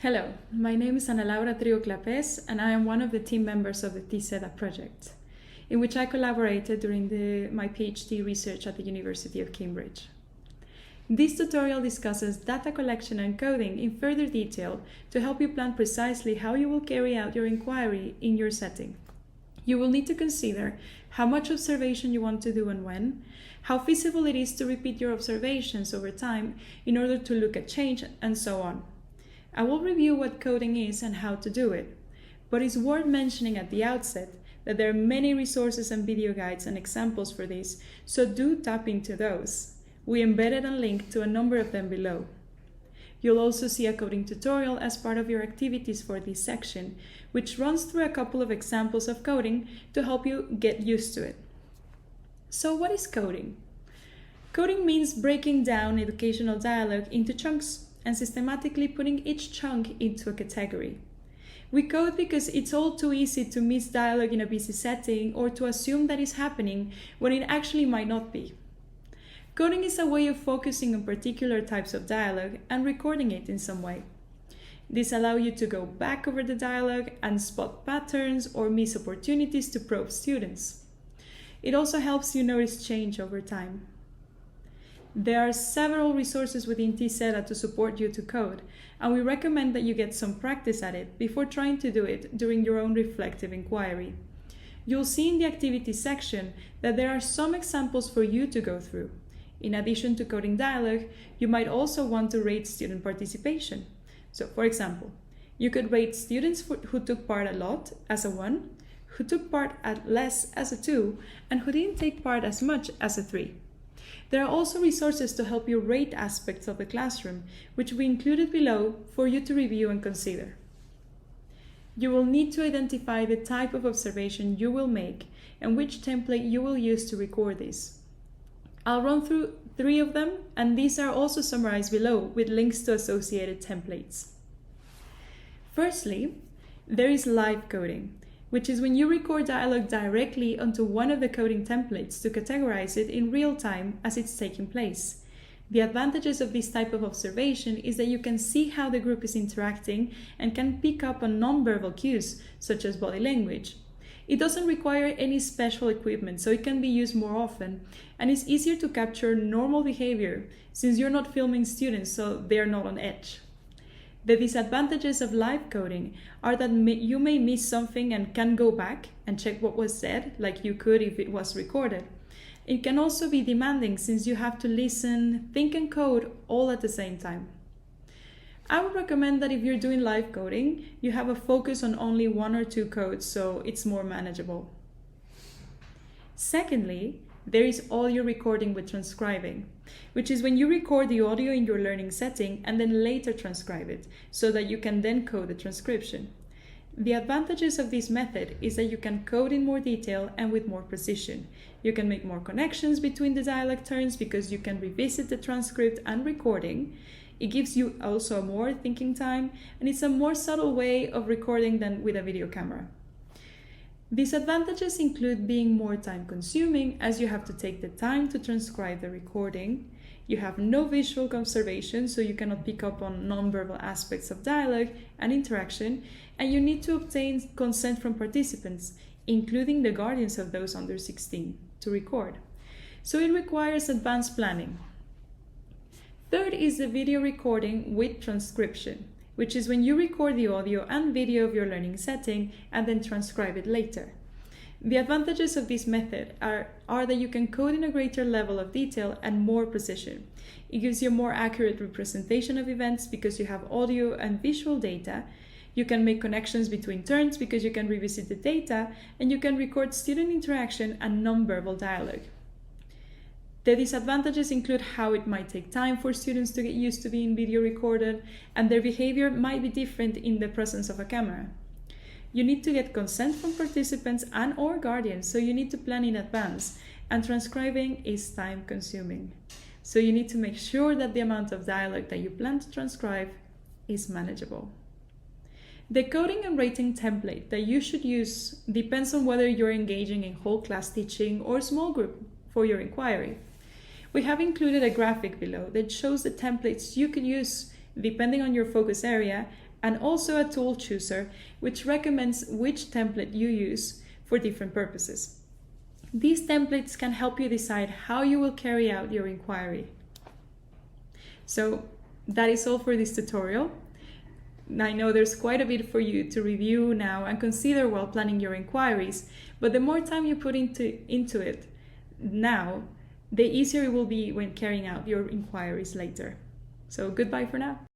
Hello, my name is Ana Laura Trigo Clapés and I am one of the team members of the TZEDA project, in which I collaborated during my PhD research at the University of Cambridge. This tutorial discusses data collection and coding in further detail to help you plan precisely how you will carry out your inquiry in your setting. You will need to consider how much observation you want to do and when, how feasible it is to repeat your observations over time in order to look at change, and so on. I will review what coding is and how to do it, but it's worth mentioning at the outset that there are many resources and video guides and examples for this, so do tap into those. We embedded a link to a number of them below. You'll also see a coding tutorial as part of your activities for this section, which runs through a couple of examples of coding to help you get used to it. So what is coding? Coding means breaking down educational dialogue into chunks and systematically putting each chunk into a category. We code because it's all too easy to miss dialogue in a busy setting or to assume that it's happening when it actually might not be. Coding is a way of focusing on particular types of dialogue and recording it in some way. This allows you to go back over the dialogue and spot patterns or miss opportunities to probe students. It also helps you notice change over time. There are several resources within TZEDA to support you to code, and we recommend that you get some practice at it before trying to do it during your own reflective inquiry. You'll see in the activities section that there are some examples for you to go through. In addition to coding dialogue, you might also want to rate student participation. So, for example, you could rate students who took part a lot as a 1, who took part at less as a 2, and who didn't take part as much as a 3. There are also resources to help you rate aspects of the classroom, which we included below for you to review and consider. You will need to identify the type of observation you will make and which template you will use to record this. I'll run through 3 of them, and these are also summarized below with links to associated templates. Firstly, there is live coding, which is when you record dialogue directly onto one of the coding templates to categorize it in real time as it's taking place. The advantages of this type of observation is that you can see how the group is interacting and can pick up on nonverbal cues, such as body language. It doesn't require any special equipment, so it can be used more often, and it's easier to capture normal behavior since you're not filming students, so they're not on edge. The disadvantages of live coding are that you may miss something and can go back and check what was said, like you could if it was recorded. It can also be demanding since you have to listen, think, and code all at the same time. I would recommend that if you're doing live coding, you have a focus on only 1 or 2 codes so it's more manageable. Secondly, there is audio recording with transcribing, which is when you record the audio in your learning setting and then later transcribe it, so that you can then code the transcription. The advantages of this method is that you can code in more detail and with more precision. You can make more connections between the dialogue turns because you can revisit the transcript and recording. It gives you also more thinking time, and it's a more subtle way of recording than with a video camera. Disadvantages include being more time consuming as you have to take the time to transcribe the recording. You have no visual observation, so you cannot pick up on nonverbal aspects of dialogue and interaction, and you need to obtain consent from participants, including the guardians of those under 16, to record. So it requires advanced planning. Third is the video recording with transcription, which is when you record the audio and video of your learning setting and then transcribe it later. The advantages of this method are that you can code in a greater level of detail and more precision. It gives you a more accurate representation of events because you have audio and visual data. You can make connections between turns because you can revisit the data, and you can record student interaction and nonverbal dialogue. The disadvantages include how it might take time for students to get used to being video recorded, and their behavior might be different in the presence of a camera. You need to get consent from participants and/or guardians, so you need to plan in advance, and transcribing is time-consuming. So you need to make sure that the amount of dialogue that you plan to transcribe is manageable. The coding and rating template that you should use depends on whether you're engaging in whole class teaching or small group for your inquiry. We have included a graphic below that shows the templates you can use depending on your focus area and also a tool chooser, which recommends which template you use for different purposes. These templates can help you decide how you will carry out your inquiry. So that is all for this tutorial. I know there's quite a bit for you to review now and consider while planning your inquiries, but the more time you put into it now, the easier it will be when carrying out your inquiries later. So goodbye for now.